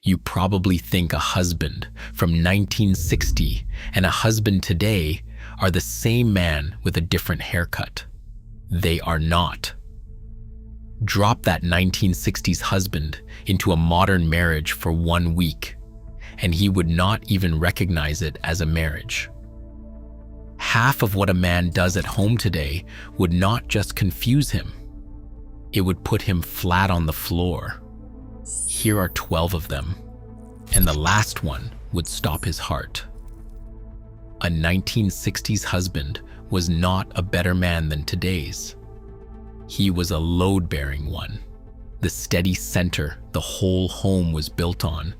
You probably think a husband from 1960 and a husband today are the same man with a different haircut. They are not. Drop that 1960s husband into a modern marriage for 1 week, and he would not even recognize it as a marriage. Half of what a man does at home today would not just confuse him, it would put him flat on the floor. Here are 12 of them, and the last one would stop his heart. A 1960s husband was not a better man than today's. He was a load-bearing one, the steady center the whole home was built on.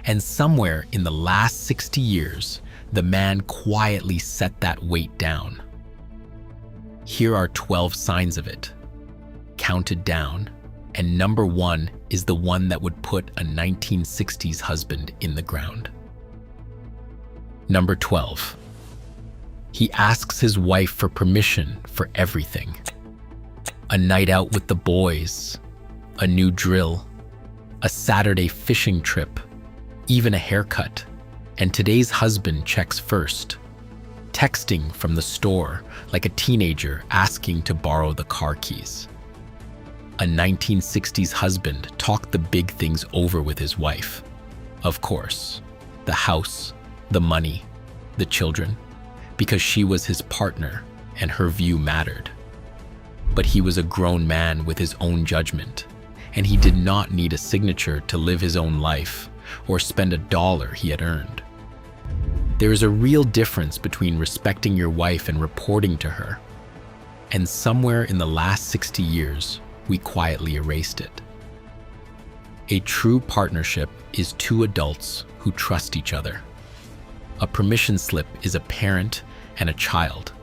And somewhere in the last 60 years, the man quietly set that weight down. Here are 12 signs of it, counted down, and number 1 is the one that would put a 1960s husband in the ground. Number 12. He asks his wife for permission for everything. A night out with the boys, a new drill, a Saturday fishing trip, even a haircut, and today's husband checks first, texting from the store like a teenager asking to borrow the car keys. A 1960s husband talked the big things over with his wife. Of course, the house, the money, the children, because she was his partner and her view mattered. But he was a grown man with his own judgment, and he did not need a signature to live his own life or spend a dollar he had earned. There is a real difference between respecting your wife and reporting to her, and somewhere in the last 60 years, we quietly erased it. A true partnership is 2 adults who trust each other. A permission slip is a parent and a child,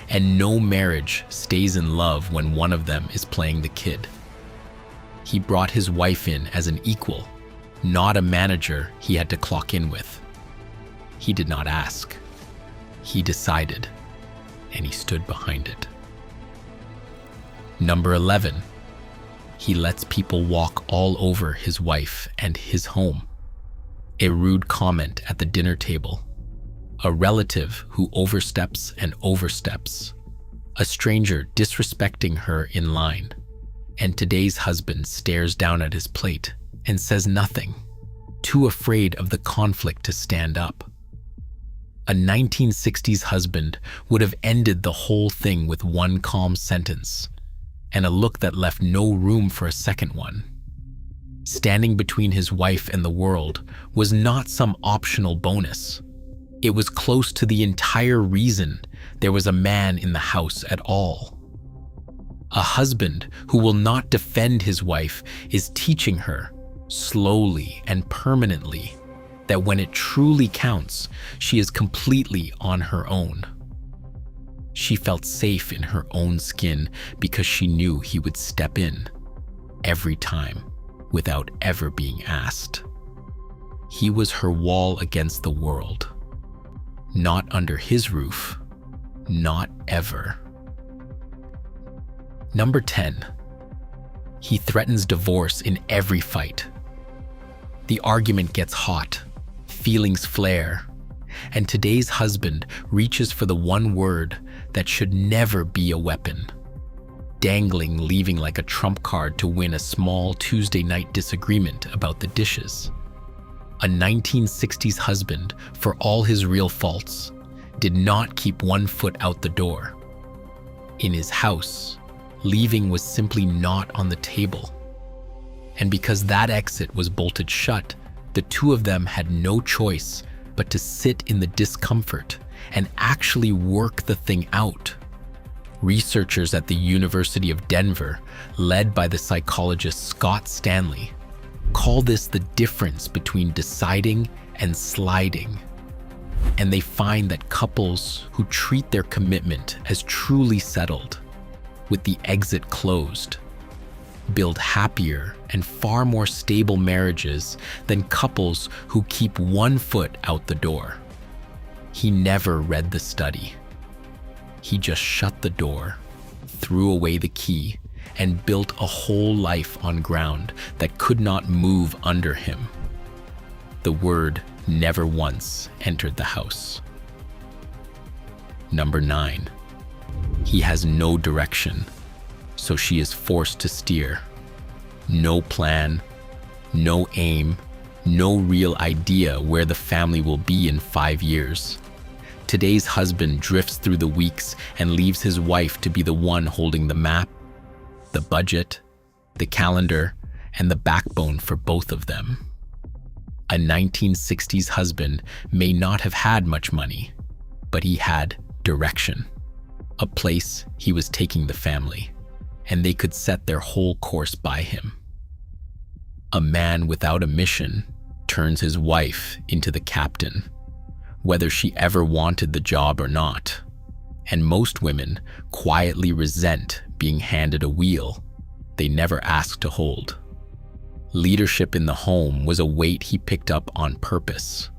and no marriage stays in love when one of them is playing the kid. He brought his wife in as an equal, not a manager he had to clock in with. He did not ask. He decided, and he stood behind it. Number 11. He lets people walk all over his wife and his home. A rude comment at the dinner table. A relative who oversteps and oversteps. A stranger disrespecting her in line. And today's husband stares down at his plate and says nothing, too afraid of the conflict to stand up. A 1960s husband would have ended the whole thing with one calm sentence, and a look that left no room for a second one. Standing between his wife and the world was not some optional bonus. It was close to the entire reason there was a man in the house at all. A husband who will not defend his wife is teaching her, slowly and permanently, that when it truly counts, she is completely on her own. She felt safe in her own skin because she knew he would step in every time without ever being asked. He was her wall against the world. Not under his roof, not ever. Number 10. He threatens divorce in every fight. The argument gets hot, feelings flare, and today's husband reaches for the one word that should never be a weapon, dangling, leaving like a trump card to win a small Tuesday night disagreement about the dishes. A 1960s husband, for all his real faults, did not keep one foot out the door. In his house, leaving was simply not on the table. And because that exit was bolted shut, the 2 of them had no choice but to sit in the discomfort and actually work the thing out. Researchers at the University of Denver, led by the psychologist Scott Stanley, call this the difference between deciding and sliding. And they find that couples who treat their commitment as truly settled, with the exit closed, build happier and far more stable marriages than couples who keep one foot out the door. He never read the study. He just shut the door, threw away the key, and built a whole life on ground that could not move under him. The word never once entered the house. Number 9. He has no direction, so she is forced to steer. No plan, no aim, no real idea where the family will be in 5 years. Today's husband drifts through the weeks and leaves his wife to be the one holding the map, the budget, the calendar, and the backbone for both of them. A 1960s husband may not have had much money, but he had direction, a place he was taking the family, and they could set their whole course by him. A man without a mission turns his wife into the captain, whether she ever wanted the job or not. And most women quietly resent being handed a wheel they never asked to hold. Leadership in the home was a weight he picked up on purpose,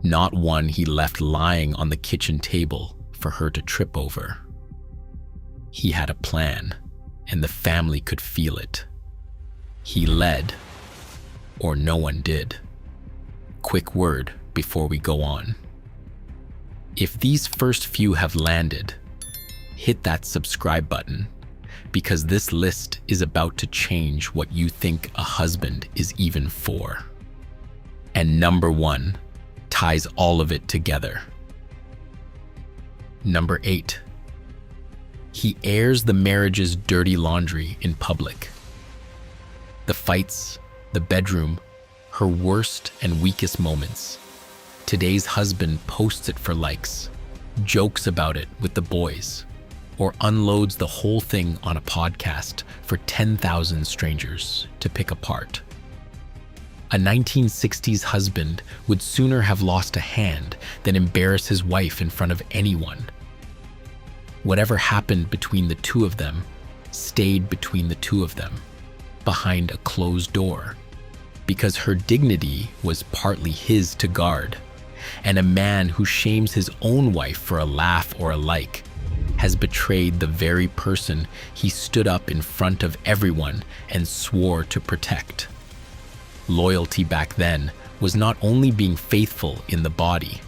not one he left lying on the kitchen table for her to trip over. He had a plan, and the family could feel it. He led, or no one did. Quick word before we go on. If these first few have landed, hit that subscribe button, because this list is about to change what you think a husband is even for. And number 1 ties all of it together. Number 8. He airs the marriage's dirty laundry in public. The fights, the bedroom, her worst and weakest moments. Today's husband posts it for likes, jokes about it with the boys, or unloads the whole thing on a podcast for 10,000 strangers to pick apart. A 1960s husband would sooner have lost a hand than embarrass his wife in front of anyone. Whatever happened between the two of them stayed between the two of them, behind a closed door, because her dignity was partly his to guard. And a man who shames his own wife for a laugh or a like has betrayed the very person he stood up in front of everyone and swore to protect. Loyalty back then was not only being faithful in the body,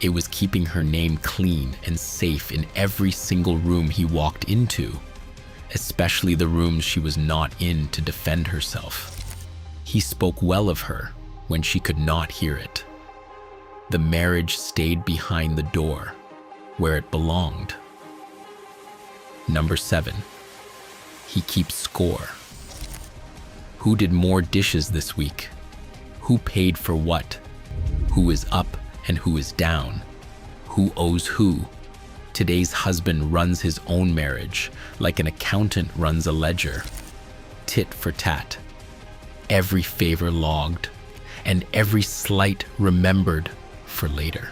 it was keeping her name clean and safe in every single room he walked into, especially the rooms she was not in to defend herself. He spoke well of her when she could not hear it. The marriage stayed behind the door, where it belonged. Number 7. He keeps score. Who did more dishes this week? Who paid for what? Who is up and who is down? Who owes who? Today's husband runs his own marriage like an accountant runs a ledger. Tit for tat. Every favor logged, and every slight remembered for later.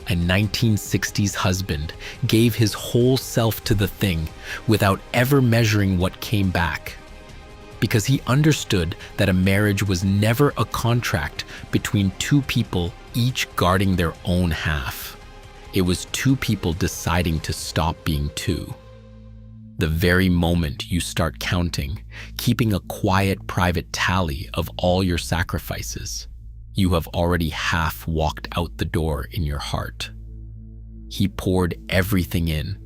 A 1960s husband gave his whole self to the thing without ever measuring what came back, because he understood that a marriage was never a contract between two people each guarding their own half. It was two people deciding to stop being two. The very moment you start counting, keeping a quiet private tally of all your sacrifices, you have already half walked out the door in your heart. He poured everything in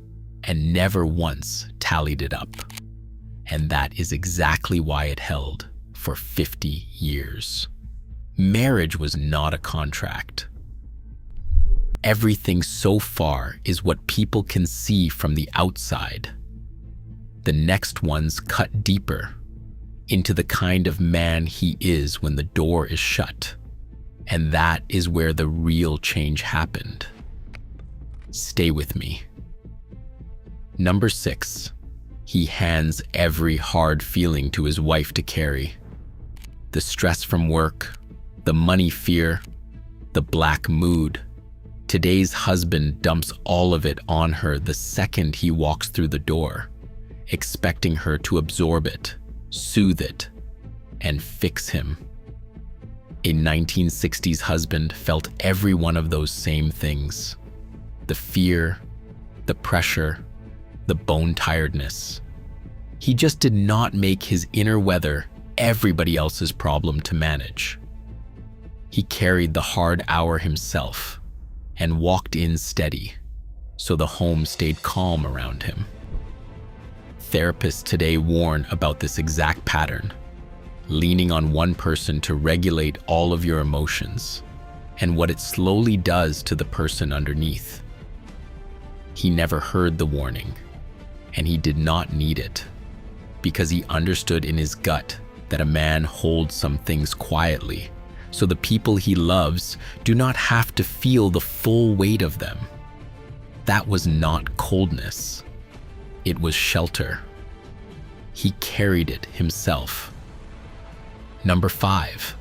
and never once tallied it up. And that is exactly why it held for 50 years. Marriage was not a contract. Everything so far is what people can see from the outside. The next ones cut deeper into the kind of man he is when the door is shut. And that is where the real change happened. Stay with me. Number 6. He hands every hard feeling to his wife to carry. The stress from work, the money fear, the black mood. Today's husband dumps all of it on her the second he walks through the door, expecting her to absorb it, soothe it, and fix him. A 1960s husband felt every one of those same things. The fear, the pressure, the bone tiredness. He just did not make his inner weather everybody else's problem to manage. He carried the hard hour himself and walked in steady, so the home stayed calm around him. Therapists today warn about this exact pattern, leaning on one person to regulate all of your emotions and what it slowly does to the person underneath. He never heard the warning, and he did not need it, because he understood in his gut that a man holds some things quietly, so the people he loves do not have to feel the full weight of them. That was not coldness. It was shelter. He carried it himself. Number 5,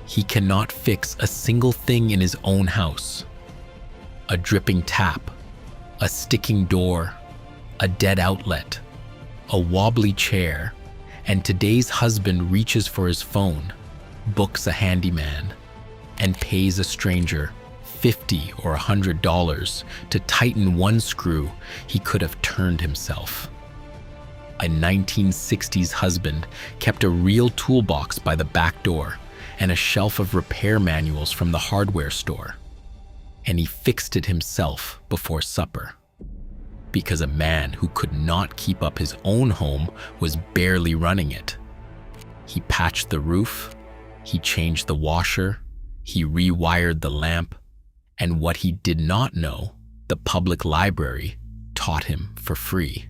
he cannot fix a single thing in his own house. A dripping tap, a sticking door, a dead outlet, a wobbly chair, and today's husband reaches for his phone, books a handyman, and pays a stranger $50 or $100 to tighten one screw he could have turned himself. A 1960s husband kept a real toolbox by the back door and a shelf of repair manuals from the hardware store, and he fixed it himself before supper, because a man who could not keep up his own home was barely running it. He patched the roof, he changed the washer, he rewired the lamp, and what he did not know, the public library taught him for free.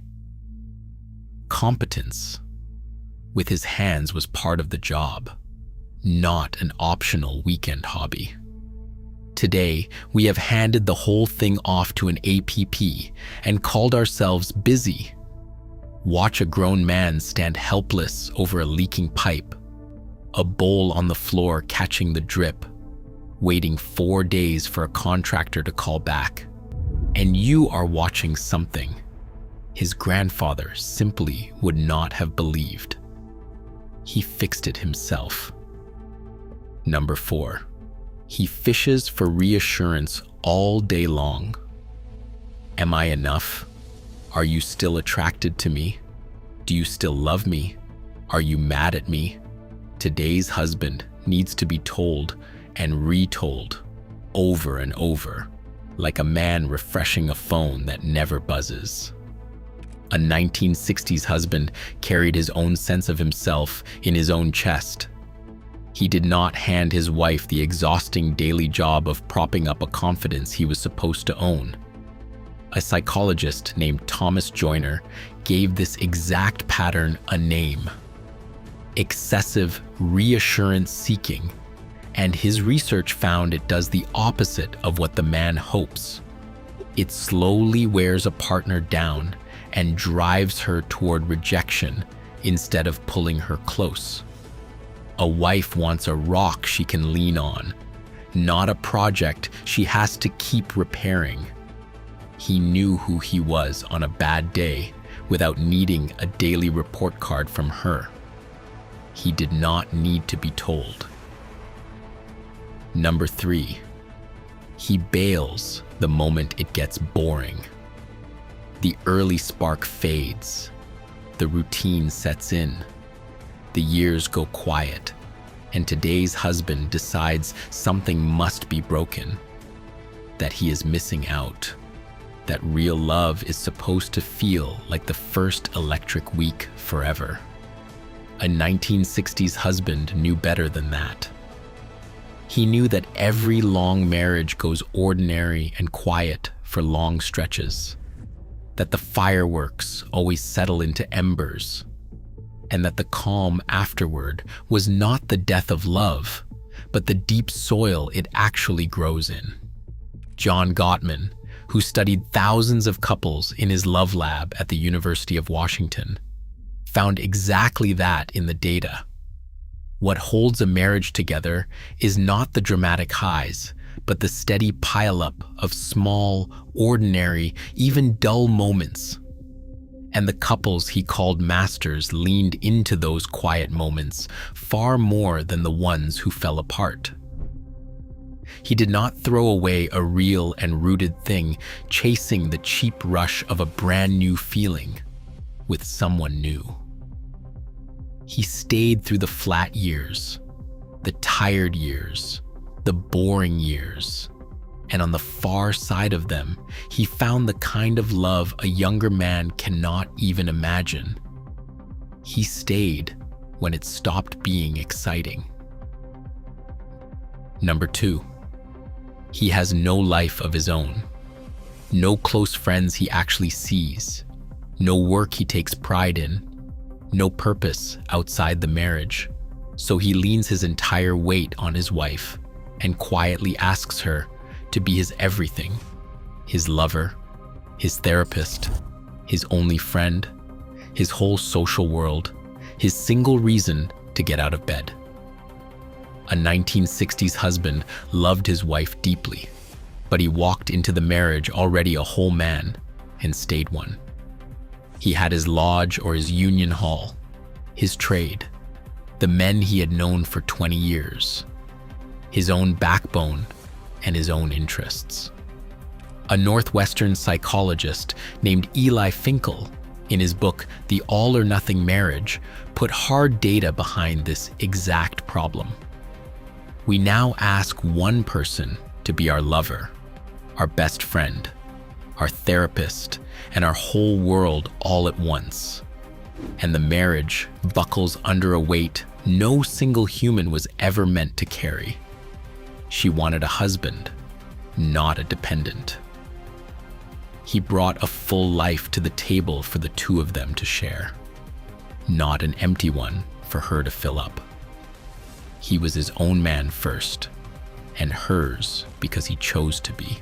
Competence with his hands was part of the job, not an optional weekend hobby. Today, we have handed the whole thing off to an app and called ourselves busy. Watch a grown man stand helpless over a leaking pipe, a bowl on the floor catching the drip, waiting 4 days for a contractor to call back. And you are watching something his grandfather simply would not have believed. He fixed it himself. Number 4, he fishes for reassurance all day long. Am I enough? Are you still attracted to me? Do you still love me? Are you mad at me? Today's husband needs to be told and retold over and over, like a man refreshing a phone that never buzzes. A 1960s husband carried his own sense of himself in his own chest. He did not hand his wife the exhausting daily job of propping up a confidence he was supposed to own. A psychologist named Thomas Joyner gave this exact pattern a name: excessive reassurance seeking, and his research found it does the opposite of what the man hopes. It slowly wears a partner down and drives her toward rejection instead of pulling her close. A wife wants a rock she can lean on, not a project she has to keep repairing. He knew who he was on a bad day without needing a daily report card from her. He did not need to be told. Number 3, he bails the moment it gets boring. The early spark fades, the routine sets in, the years go quiet, and today's husband decides something must be broken, that he is missing out, that real love is supposed to feel like the first electric week forever. A 1960s husband knew better than that. He knew that every long marriage goes ordinary and quiet for long stretches, that the fireworks always settle into embers, and that the calm afterward was not the death of love, but the deep soil it actually grows in. John Gottman, who studied thousands of couples in his love lab at the University of Washington, found exactly that in the data. What holds a marriage together is not the dramatic highs, but the steady pileup of small, ordinary, even dull moments. And the couples he called masters leaned into those quiet moments far more than the ones who fell apart. He did not throw away a real and rooted thing, chasing the cheap rush of a brand new feeling with someone new. He stayed through the flat years, the tired years, the boring years. And on the far side of them, he found the kind of love a younger man cannot even imagine. He stayed when it stopped being exciting. Number 2, he has no life of his own. No close friends he actually sees. No work he takes pride in. No purpose outside the marriage. So he leans his entire weight on his wife and quietly asks her to be his everything, his lover, his therapist, his only friend, his whole social world, his single reason to get out of bed. A 1960s husband loved his wife deeply, but he walked into the marriage already a whole man and stayed one. He had his lodge or his union hall, his trade, the men he had known for 20 years, his own backbone and his own interests. A Northwestern psychologist named Eli Finkel, in his book The All or Nothing Marriage, put hard data behind this exact problem. We now ask one person to be our lover, our best friend, our therapist, and our whole world all at once. And the marriage buckles under a weight no single human was ever meant to carry. She wanted a husband, not a dependent. He brought a full life to the table for the two of them to share, not an empty one for her to fill up. He was his own man first, and hers because he chose to be.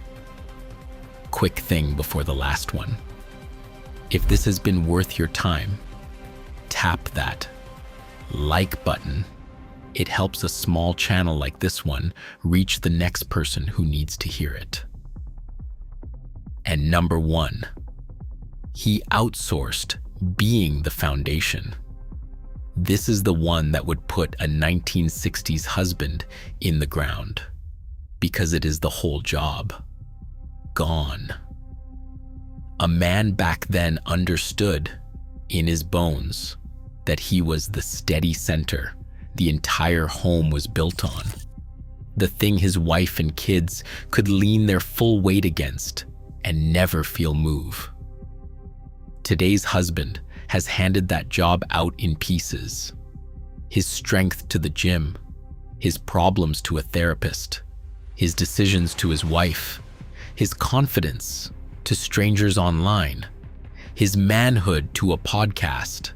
Quick thing before the last one. If this has been worth your time, tap that like button. It helps a small channel like this one reach the next person who needs to hear it. And number 1, he outsourced being the foundation. This is the one that would put a 1960s husband in the ground, because it is the whole job. Gone. A man back then understood, in his bones, that he was the steady center the entire home was built on, the thing his wife and kids could lean their full weight against and never feel move. Today's husband has handed that job out in pieces. His strength to the gym, his problems to a therapist, his decisions to his wife, his confidence to strangers online, his manhood to a podcast.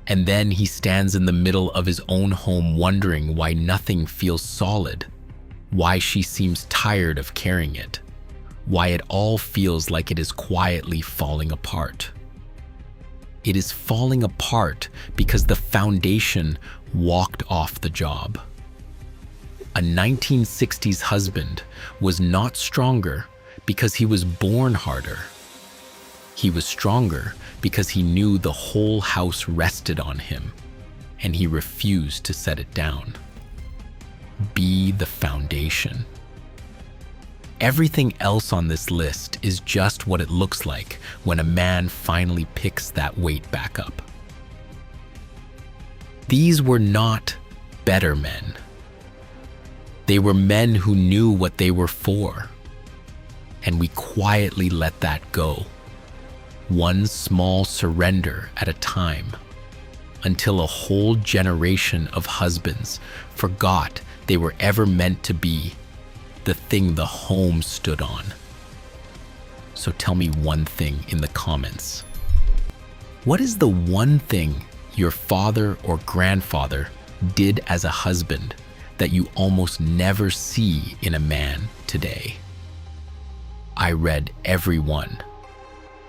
And then he stands in the middle of his own home wondering why nothing feels solid, why she seems tired of carrying it, why it all feels like it is quietly falling apart. It is falling apart because the foundation walked off the job. A 1960s husband was not stronger because he was born harder. He was stronger because he knew the whole house rested on him, and he refused to set it down. Be the foundation. Everything else on this list is just what it looks like when a man finally picks that weight back up. These were not better men. They were men who knew what they were for, and we quietly let that go. One small surrender at a time, until a whole generation of husbands forgot they were ever meant to be the thing the home stood on. So tell me one thing in the comments. What is the one thing your father or grandfather did as a husband that you almost never see in a man today? I read every one.